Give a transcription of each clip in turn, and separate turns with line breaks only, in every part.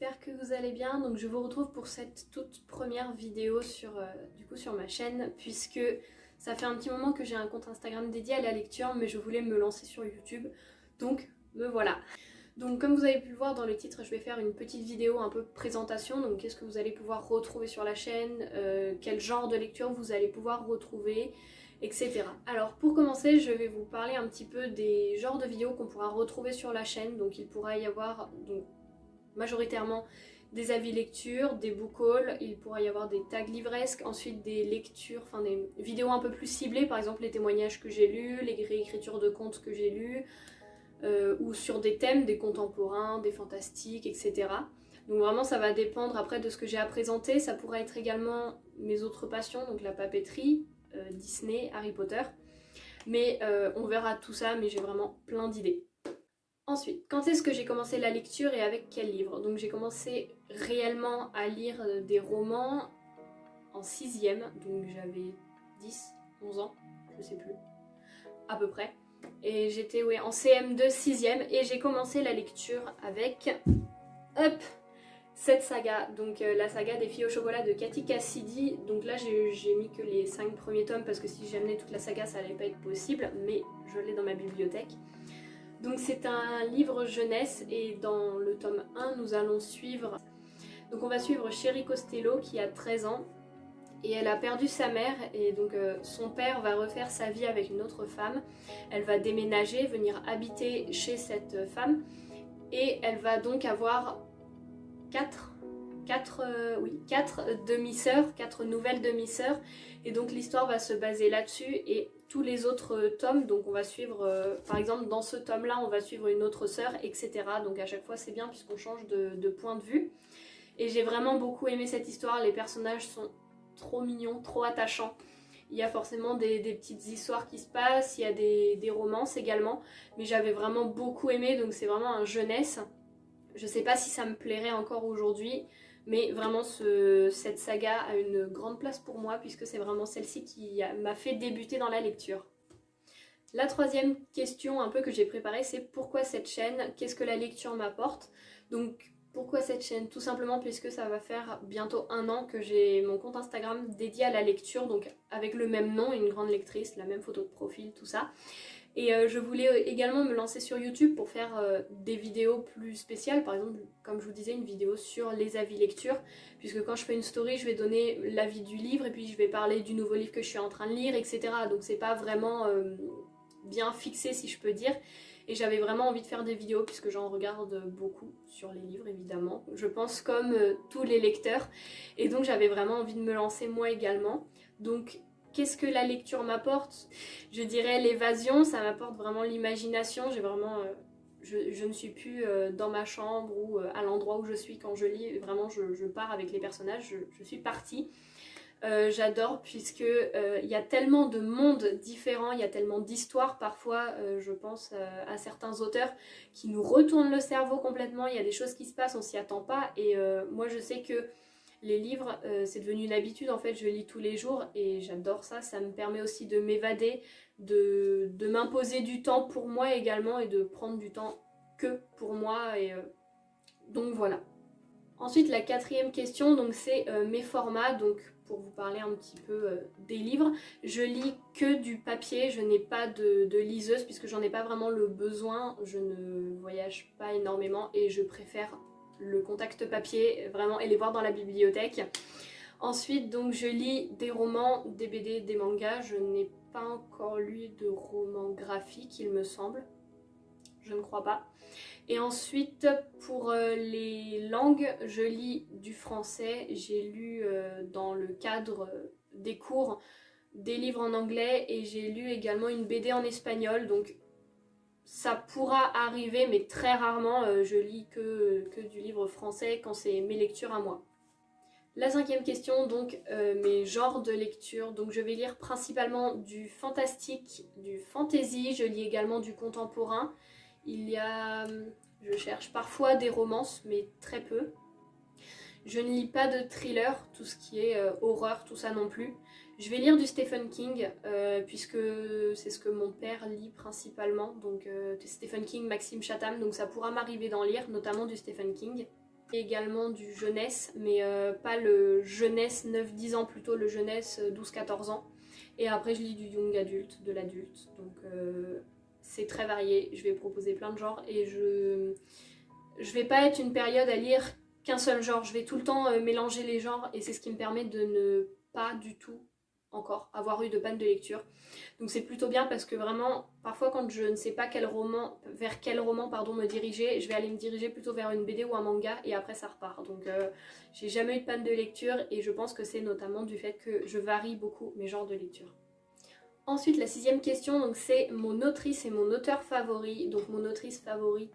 j'espère que vous allez bien. Donc je vous retrouve pour cette toute première vidéo sur ma chaîne, puisque ça fait un petit moment que j'ai un compte Instagram dédié à la lecture, mais je voulais me lancer sur YouTube, donc me voilà. Donc comme vous avez pu le voir dans le titre, je vais faire une petite vidéo un peu présentation, donc qu'est-ce que vous allez pouvoir retrouver sur la chaîne, quel genre de lecture vous allez pouvoir retrouver, etc. Alors pour commencer, je vais vous parler un petit peu des genres de vidéos qu'on pourra retrouver sur la chaîne. Donc il pourra y avoir majoritairement des avis lecture, des book hauls, il pourra y avoir des tags livresques, ensuite des lectures, enfin des vidéos un peu plus ciblées, par exemple les témoignages que j'ai lus, les réécritures de contes que j'ai lus, ou sur des thèmes, des contemporains, des fantastiques, etc. Donc vraiment ça va dépendre après de ce que j'ai à présenter. Ça pourra être également mes autres passions, donc la papeterie, Disney, Harry Potter. Mais on verra tout ça, mais j'ai vraiment plein d'idées. Ensuite, quand est-ce que j'ai commencé la lecture et avec quel livre? Donc j'ai commencé réellement à lire des romans en 6ème, donc j'avais 10, 11 ans, je sais plus, à peu près. Et j'étais en CM2 6ème et j'ai commencé la lecture avec cette saga, donc la saga des filles au chocolat de Cathy Cassidy. Donc là j'ai mis que les 5 premiers tomes parce que si j'amenais toute la saga ça allait pas être possible, mais je l'ai dans ma bibliothèque. Donc c'est un livre jeunesse et dans le tome 1 nous allons suivre, donc on va suivre Sherry Costello qui a 13 ans et elle a perdu sa mère et donc son père va refaire sa vie avec une autre femme. Elle va déménager, venir habiter chez cette femme et elle va donc avoir 4 demi-sœurs, 4 nouvelles demi-sœurs, et donc l'histoire va se baser là-dessus. Et tous les autres tomes, donc on va suivre, par exemple dans ce tome là on va suivre une autre sœur, etc. Donc à chaque fois c'est bien puisqu'on change de point de vue. Et j'ai vraiment beaucoup aimé cette histoire, les personnages sont trop mignons, trop attachants. Il y a forcément des petites histoires qui se passent, il y a des romances également, mais j'avais vraiment beaucoup aimé, donc c'est vraiment un jeunesse. Je sais pas si ça me plairait encore aujourd'hui, mais vraiment cette saga a une grande place pour moi puisque c'est vraiment celle-ci qui m'a fait débuter dans la lecture. La troisième question un peu que j'ai préparée, c'est pourquoi cette chaîne? Qu'est-ce que la lecture m'apporte? Donc pourquoi cette chaîne? Tout simplement puisque ça va faire bientôt 1 an que j'ai mon compte Instagram dédié à la lecture, donc avec le même nom, une grande lectrice, la même photo de profil, tout ça. Et je voulais également me lancer sur YouTube pour faire des vidéos plus spéciales, par exemple, comme je vous disais, une vidéo sur les avis lecture, puisque quand je fais une story, je vais donner l'avis du livre et puis je vais parler du nouveau livre que je suis en train de lire, etc. Donc c'est pas vraiment bien fixé, si je peux dire. Et j'avais vraiment envie de faire des vidéos puisque j'en regarde beaucoup sur les livres, évidemment. Je pense comme tous les lecteurs. Et donc j'avais vraiment envie de me lancer moi également. Donc qu'est-ce que la lecture m'apporte? Je dirais l'évasion, ça m'apporte vraiment l'imagination. J'ai vraiment, je ne suis plus dans ma chambre ou à l'endroit où je suis quand je lis. Vraiment, je pars avec les personnages, je suis partie. J'adore puisque il y a tellement de mondes différents, il y a tellement d'histoires parfois, je pense à certains auteurs qui nous retournent le cerveau complètement. Il y a des choses qui se passent, on s'y attend pas, et moi je sais que les livres, c'est devenu une habitude en fait, je lis tous les jours et j'adore ça. Ça me permet aussi de m'évader, de m'imposer du temps pour moi également et de prendre du temps que pour moi, et donc voilà. Ensuite la quatrième question, donc c'est mes formats. Donc pour vous parler un petit peu des livres, je lis que du papier, je n'ai pas de liseuse puisque j'en ai pas vraiment le besoin, je ne voyage pas énormément et je préfère le contact papier vraiment et les voir dans la bibliothèque. Ensuite donc je lis des romans, des BD, des mangas. Je n'ai pas encore lu de romans graphiques il me semble, je ne crois pas. Et ensuite pour les langues, je lis du français. J'ai lu dans le cadre des cours des livres en anglais et j'ai lu également une BD en espagnol, donc ça pourra arriver mais très rarement. Je lis que du livre français quand c'est mes lectures à moi. La cinquième question, donc mes genres de lecture. Donc je vais lire principalement du fantastique, du fantasy, je lis également du contemporain. Il y a, je cherche parfois des romances, mais très peu. Je ne lis pas de thriller, tout ce qui est horreur, tout ça non plus. Je vais lire du Stephen King, puisque c'est ce que mon père lit principalement. Donc Stephen King, Maxime Chatham, donc ça pourra m'arriver d'en lire, notamment du Stephen King. Et également du jeunesse, mais pas le jeunesse 9-10 ans, plutôt le jeunesse 12-14 ans. Et après je lis du young adulte, de l'adulte, donc c'est très varié, je vais proposer plein de genres et je vais pas être une période à lire qu'un seul genre, je vais tout le temps mélanger les genres et c'est ce qui me permet de ne pas du tout encore avoir eu de panne de lecture. Donc c'est plutôt bien parce que vraiment, parfois quand je ne sais pas vers quel roman me diriger, je vais aller me diriger plutôt vers une BD ou un manga et après ça repart. Donc j'ai jamais eu de panne de lecture et je pense que c'est notamment du fait que je varie beaucoup mes genres de lecture. Ensuite, la 6e question, donc c'est mon autrice et mon auteur favori. Donc mon autrice favorite,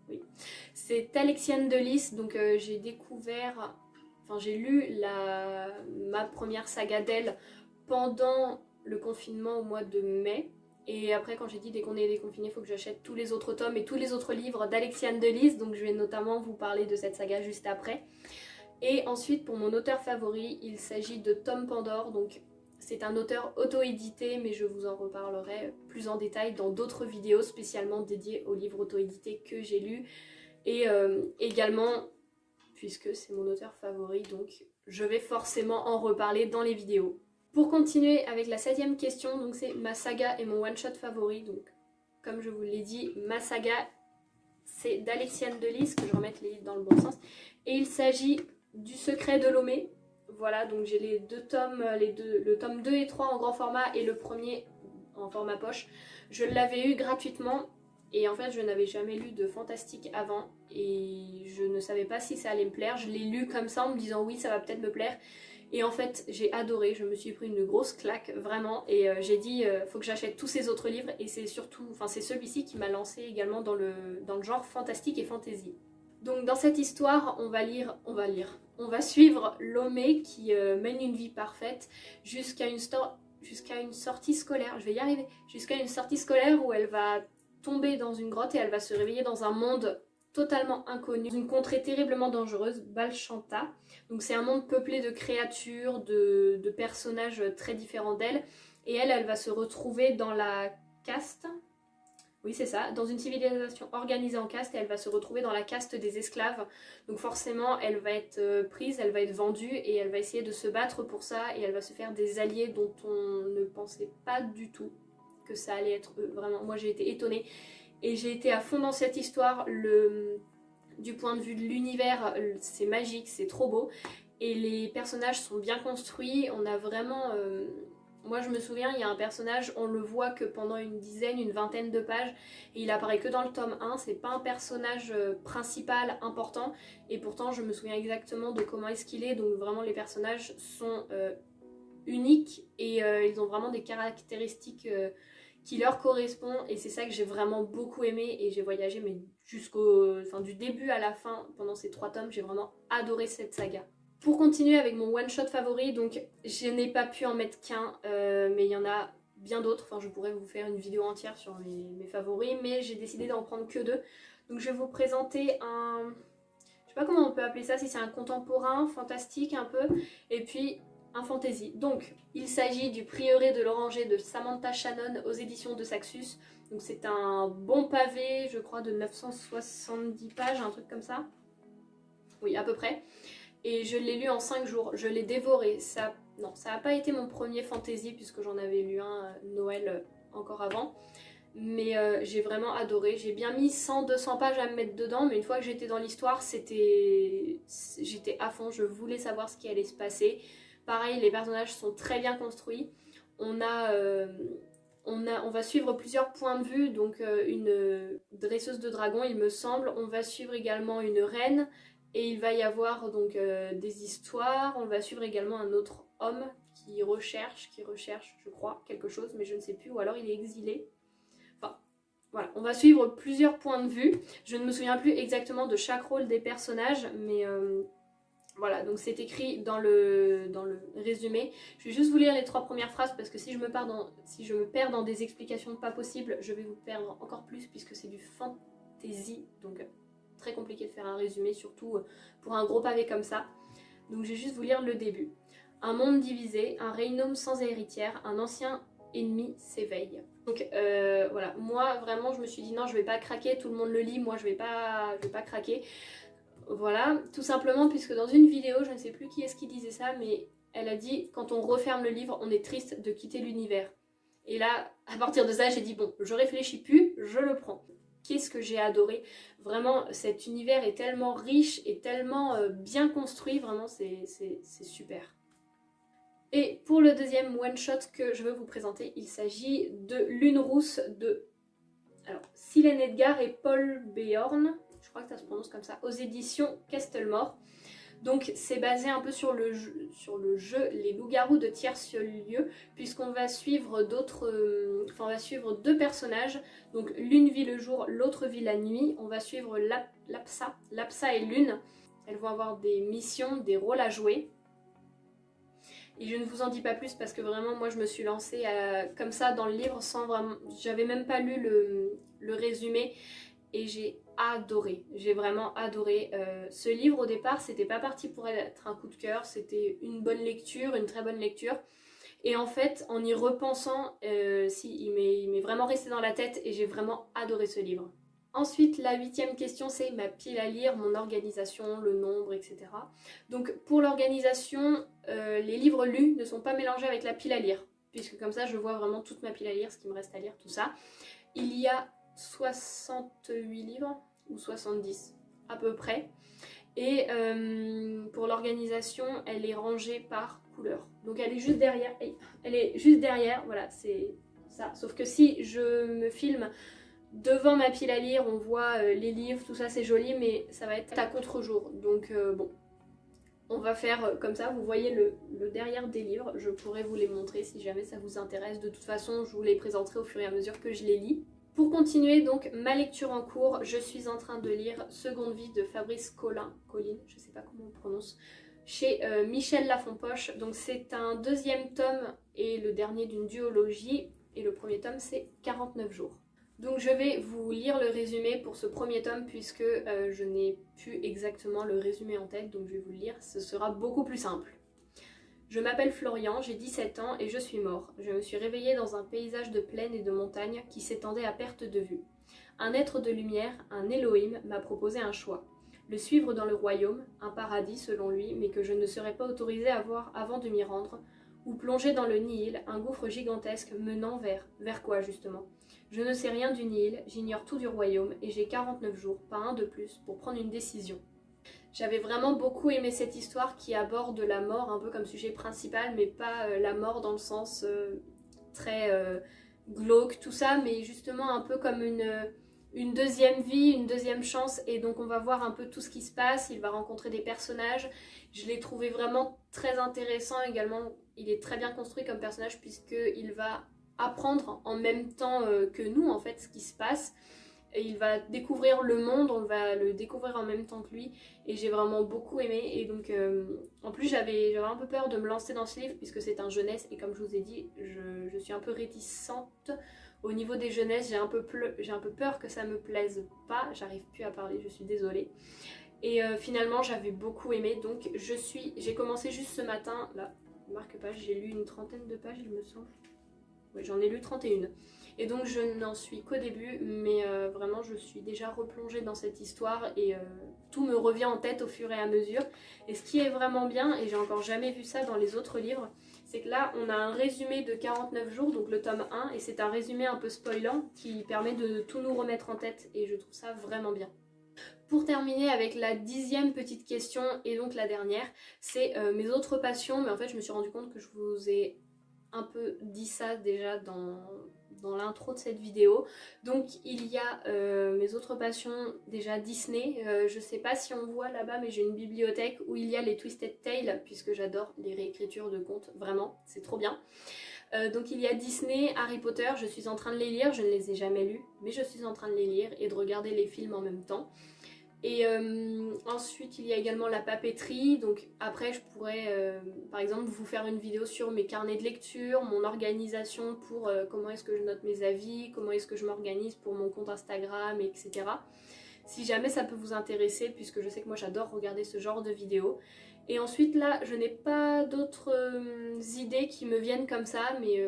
oui, c'est Alexiane Delis. Donc j'ai lu ma première saga d'elle pendant le confinement au mois de mai. Et après, quand j'ai dit dès qu'on est déconfiné, il faut que j'achète tous les autres tomes et tous les autres livres d'Alexiane Delis. Donc je vais notamment vous parler de cette saga juste après. Et ensuite, pour mon auteur favori, il s'agit de Tom Pandore. Donc c'est un auteur auto-édité, mais je vous en reparlerai plus en détail dans d'autres vidéos spécialement dédiées aux livres auto-édités que j'ai lus. Et également, puisque c'est mon auteur favori, donc je vais forcément en reparler dans les vidéos. Pour continuer avec la 7e question, donc c'est ma saga et mon one-shot favori. Donc comme je vous l'ai dit, ma saga c'est d'Alexiane Delis, que je remette les livres dans le bon sens. Et il s'agit du Secret de Lomé. Voilà, donc j'ai les deux tomes, le tome 2 et 3 en grand format et le premier en format poche. Je l'avais eu gratuitement et en fait je n'avais jamais lu de fantastique avant et je ne savais pas si ça allait me plaire. Je l'ai lu comme ça en me disant oui ça va peut-être me plaire et en fait j'ai adoré, je me suis pris une grosse claque vraiment et j'ai dit faut que j'achète tous ces autres livres et c'est celui-ci qui m'a lancé également dans le genre fantastique et fantasy. Donc dans cette histoire, on va suivre Lomé qui mène une vie parfaite jusqu'à une sortie scolaire, je vais y arriver, jusqu'à une sortie scolaire où elle va tomber dans une grotte et elle va se réveiller dans un monde totalement inconnu, une contrée terriblement dangereuse, Balchanta. Donc c'est un monde peuplé de créatures, de personnages très différents d'elle et elle va se retrouver dans la caste. Oui, c'est ça, dans une civilisation organisée en caste et elle va se retrouver dans la caste des esclaves. Donc forcément, elle va être prise, elle va être vendue et elle va essayer de se battre pour ça et elle va se faire des alliés dont on ne pensait pas du tout que ça allait être eux. Vraiment, moi j'ai été étonnée et j'ai été à fond dans cette histoire. Du point de vue de l'univers, c'est magique, c'est trop beau et les personnages sont bien construits. On a vraiment... Moi je me souviens, il y a un personnage, on le voit que pendant une vingtaine de pages et il apparaît que dans le tome 1, c'est pas un personnage principal important et pourtant je me souviens exactement de comment est-ce qu'il est, donc vraiment les personnages sont uniques et ils ont vraiment des caractéristiques qui leur correspondent et c'est ça que j'ai vraiment beaucoup aimé et j'ai voyagé mais du début à la fin pendant ces 3 tomes, j'ai vraiment adoré cette saga. Pour continuer avec mon one-shot favori, donc je n'ai pas pu en mettre qu'un, mais il y en a bien d'autres. Enfin, je pourrais vous faire une vidéo entière sur mes favoris, mais j'ai décidé d'en prendre que 2. Donc je vais vous présenter je sais pas comment on peut appeler ça, si c'est un contemporain, fantastique un peu, et puis un fantasy. Donc il s'agit du Prieuré de l'Oranger de Samantha Shannon aux éditions de Saxus. Donc c'est un bon pavé, je crois de 970 pages, un truc comme ça. Oui, à peu près. Et je l'ai lu en 5 jours, je l'ai dévoré. Ça n'a pas été mon premier fantasy puisque j'en avais lu un Noël encore avant. Mais j'ai vraiment adoré. J'ai bien mis 100-200 pages à me mettre dedans, mais une fois que j'étais dans l'histoire, j'étais à fond, je voulais savoir ce qui allait se passer. Pareil, les personnages sont très bien construits. On va suivre plusieurs points de vue, donc une dresseuse de dragons il me semble. On va suivre également une reine. Et il va y avoir donc des histoires, on va suivre également un autre homme qui recherche, je crois, quelque chose, mais je ne sais plus, ou alors il est exilé. Enfin, voilà, on va suivre plusieurs points de vue. Je ne me souviens plus exactement de chaque rôle des personnages, mais voilà, donc c'est écrit dans le résumé. Je vais juste vous lire les 3 premières phrases parce que si je me perds dans des explications pas possibles, je vais vous perdre encore plus puisque c'est du fantasy, donc... très compliqué de faire un résumé, surtout pour un gros pavé comme ça. Donc je vais juste vous lire le début. Un monde divisé, un royaume sans héritière, un ancien ennemi s'éveille. Donc voilà, moi vraiment je me suis dit non, je vais pas craquer, tout le monde le lit, moi je vais pas craquer. Voilà, tout simplement puisque dans une vidéo, je ne sais plus qui est-ce qui disait ça, mais elle a dit quand on referme le livre, on est triste de quitter l'univers. Et là, à partir de ça, j'ai dit bon, je réfléchis plus, je le prends. Qu'est-ce que j'ai adoré. Vraiment, cet univers est tellement riche et tellement bien construit, vraiment c'est super. Et pour le deuxième one-shot que je veux vous présenter, il s'agit de Lune rousse de Silène Edgar et Paul Beorn, je crois que ça se prononce comme ça, aux éditions Kestelmore. Donc c'est basé un peu sur le jeu Les Loups-Garous de Tierce-Lieu, puisqu'on va suivre deux personnages. Donc l'une vit le jour, l'autre vit la nuit. On va suivre Lapsa et Lune. Elles vont avoir des missions, des rôles à jouer. Et je ne vous en dis pas plus parce que vraiment moi je me suis lancée comme ça dans le livre sans vraiment... J'avais même pas lu le résumé et j'ai adoré, j'ai vraiment adoré. Ce livre au départ c'était pas parti pour être un coup de cœur, c'était une bonne lecture, une très bonne lecture. Et en fait en y repensant, il m'est vraiment resté dans la tête et j'ai vraiment adoré ce livre. Ensuite, la 8e question, c'est ma pile à lire, mon organisation, le nombre, etc. Donc pour l'organisation, les livres lus ne sont pas mélangés avec la pile à lire, puisque comme ça je vois vraiment toute ma pile à lire, ce qui me reste à lire, tout ça. Il y a 68 livres, ou 70 à peu près. Et pour l'organisation, elle est rangée par couleur. Donc elle est juste derrière, voilà, c'est ça. Sauf que si je me filme devant ma pile à lire, on voit les livres, tout ça c'est joli, mais ça va être à contre-jour. Donc bon, on va faire comme ça. Vous voyez le derrière des livres, je pourrais vous les montrer si jamais ça vous intéresse. De toute façon, je vous les présenterai au fur et à mesure que je les lis. Pour continuer donc ma lecture en cours, je suis en train de lire Seconde vie de Fabrice Collin, je sais pas comment on prononce, chez Michel Lafonpoche. Donc c'est un deuxième tome et le dernier d'une duologie, et le premier tome c'est 49 jours. Donc je vais vous lire le résumé pour ce premier tome puisque je n'ai plus exactement le résumé en tête, donc je vais vous le lire, ce sera beaucoup plus simple. Je m'appelle Florian, j'ai 17 ans et je suis mort. Je me suis réveillée dans un paysage de plaine et de montagne qui s'étendait à perte de vue. Un être de lumière, un Elohim, m'a proposé un choix. Le suivre dans le royaume, un paradis selon lui, mais que je ne serais pas autorisée à voir avant de m'y rendre, ou plonger dans le Nihil, un gouffre gigantesque menant vers quoi justement? Je ne sais rien du Nihil, j'ignore tout du royaume et j'ai 49 jours, pas un de plus, pour prendre une décision. J'avais vraiment beaucoup aimé cette histoire qui aborde la mort un peu comme sujet principal, mais pas la mort dans le sens très glauque, tout ça, mais justement un peu comme une deuxième vie, une deuxième chance, et donc on va voir un peu tout ce qui se passe, il va rencontrer des personnages. Je l'ai trouvé vraiment très intéressant également, il est très bien construit comme personnage puisqu'il va apprendre en même temps que nous en fait ce qui se passe. Et il va découvrir le monde, on va le découvrir en même temps que lui, et j'ai vraiment beaucoup aimé. Et donc en plus j'avais un peu peur de me lancer dans ce livre puisque c'est un jeunesse, et comme je vous ai dit, je suis un peu réticente au niveau des jeunesses, j'ai un peu peur que ça me plaise pas, j'arrive plus à parler, je suis désolée. Et finalement j'avais beaucoup aimé, donc j'ai commencé juste ce matin, là, marque page, j'ai lu une trentaine de pages il me semble. Oui, j'en ai lu 31. Et donc je n'en suis qu'au début, mais vraiment je suis déjà replongée dans cette histoire et tout me revient en tête au fur et à mesure. Et ce qui est vraiment bien, et j'ai encore jamais vu ça dans les autres livres, c'est que là on a un résumé de 49 jours, donc le tome 1, et c'est un résumé un peu spoilant qui permet de tout nous remettre en tête, et je trouve ça vraiment bien. Pour terminer avec la 10e petite question, et donc la dernière, c'est mes autres passions, mais en fait je me suis rendu compte que je vous ai un peu dit ça déjà dans l'intro de cette vidéo. Donc il y a mes autres passions, déjà Disney, je sais pas si on voit là-bas mais j'ai une bibliothèque où il y a les Twisted Tales puisque j'adore les réécritures de contes, vraiment c'est trop bien. Donc il y a Disney, Harry Potter, je suis en train de les lire, je ne les ai jamais lus mais je suis en train de les lire et de regarder les films en même temps. Et ensuite il y a également la papeterie, donc après je pourrais par exemple vous faire une vidéo sur mes carnets de lecture, mon organisation pour comment est-ce que je note mes avis, comment est-ce que je m'organise pour mon compte Instagram, etc. Si jamais ça peut vous intéresser, puisque je sais que moi j'adore regarder ce genre de vidéos. Et ensuite là je n'ai pas d'autres idées qui me viennent comme ça, mais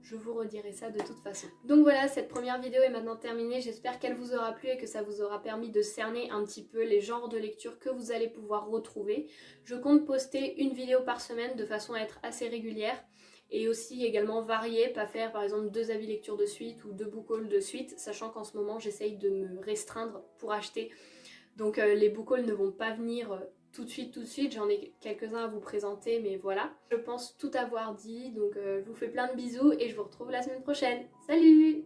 je vous redirai ça de toute façon. Donc voilà, cette première vidéo est maintenant terminée, j'espère qu'elle vous aura plu et que ça vous aura permis de cerner un petit peu les genres de lecture que vous allez pouvoir retrouver. Je compte poster une vidéo par semaine de façon à être assez régulière et aussi également varier, pas faire par exemple 2 avis lecture de suite ou 2 book hauls de suite, sachant qu'en ce moment j'essaye de me restreindre pour acheter. Donc les book hauls ne vont pas venir tout de suite, j'en ai quelques-uns à vous présenter, mais voilà. Je pense tout avoir dit, donc je vous fais plein de bisous et je vous retrouve la semaine prochaine. Salut!